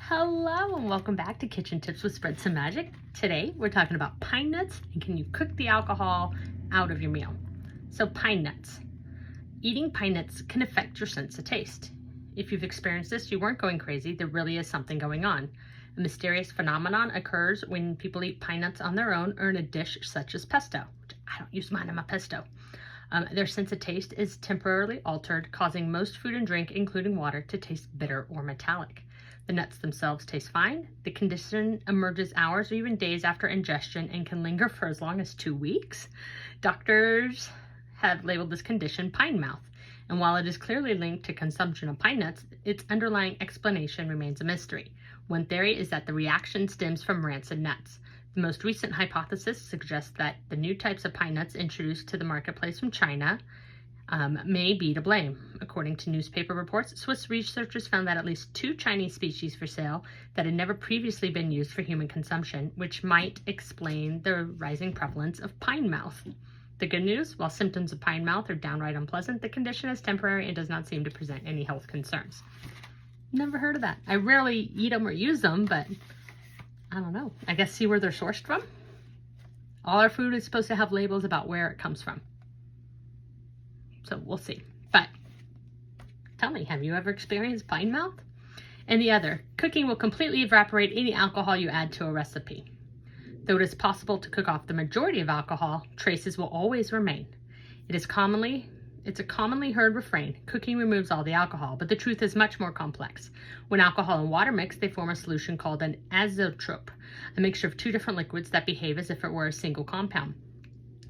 Hello and welcome back to Kitchen Tips with Spread Some Magic. Today we're talking about pine nuts and can you cook the alcohol out of your meal. So pine nuts. Eating pine nuts can affect your sense of taste. If you've experienced this, you weren't going crazy, there really is something going on. A mysterious phenomenon occurs when people eat pine nuts on their own or in a dish such as pesto. I don't use mine in my pesto. Their sense of taste is temporarily altered, causing most food and drink, including water, to taste bitter or metallic. The nuts themselves taste fine. The condition emerges hours or even days after ingestion and can linger for as long as 2 weeks. Doctors have labeled this condition pine mouth, and while it is clearly linked to consumption of pine nuts, its underlying explanation remains a mystery. One theory is that the reaction stems from rancid nuts. The most recent hypothesis suggests that the new types of pine nuts introduced to the marketplace from China may be to blame. According to newspaper reports, Swiss researchers found that at least 2 Chinese species for sale that had never previously been used for human consumption, which might explain the rising prevalence of pine mouth. The good news, while symptoms of pine mouth are downright unpleasant, the condition is temporary and does not seem to present any health concerns. Never heard of that. I rarely eat them or use them, but I don't know. I guess see where they're sourced from? All our food is supposed to have labels about where it comes from. So we'll see. But tell me, have you ever experienced pine mouth? And the other, cooking will completely evaporate any alcohol you add to a recipe. Though it is possible to cook off the majority of alcohol, traces will always remain. It's a commonly heard refrain, cooking removes all the alcohol, but the truth is much more complex. When alcohol and water mix, they form a solution called an azeotrope, a mixture of 2 different liquids that behave as if it were a single compound.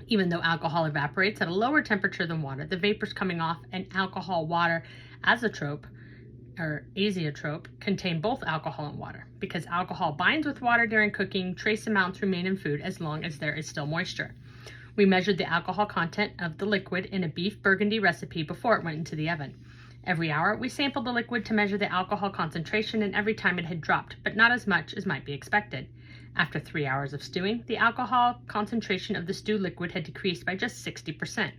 Even though alcohol evaporates at a lower temperature than water, the vapors coming off an alcohol-water azeotrope contain both alcohol and water. Because alcohol binds with water during cooking, trace amounts remain in food as long as there is still moisture. We measured the alcohol content of the liquid in a beef burgundy recipe before it went into the oven. Every hour, we sampled the liquid to measure the alcohol concentration, and every time it had dropped, but not as much as might be expected. After 3 hours of stewing, the alcohol concentration of the stew liquid had decreased by just 60%.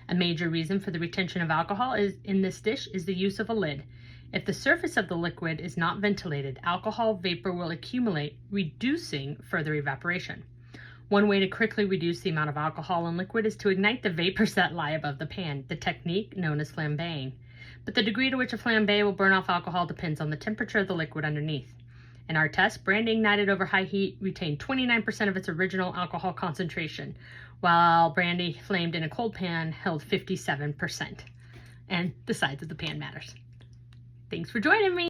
A major reason for the retention of alcohol in this dish is the use of a lid. If the surface of the liquid is not ventilated, alcohol vapor will accumulate, reducing further evaporation. One way to quickly reduce the amount of alcohol in liquid is to ignite the vapors that lie above the pan, the technique known as flambeing. But the degree to which a flambe will burn off alcohol depends on the temperature of the liquid underneath. In our test, brandy ignited over high heat retained 29% of its original alcohol concentration, while brandy flamed in a cold pan held 57%. And the size of the pan matters. Thanks for joining me.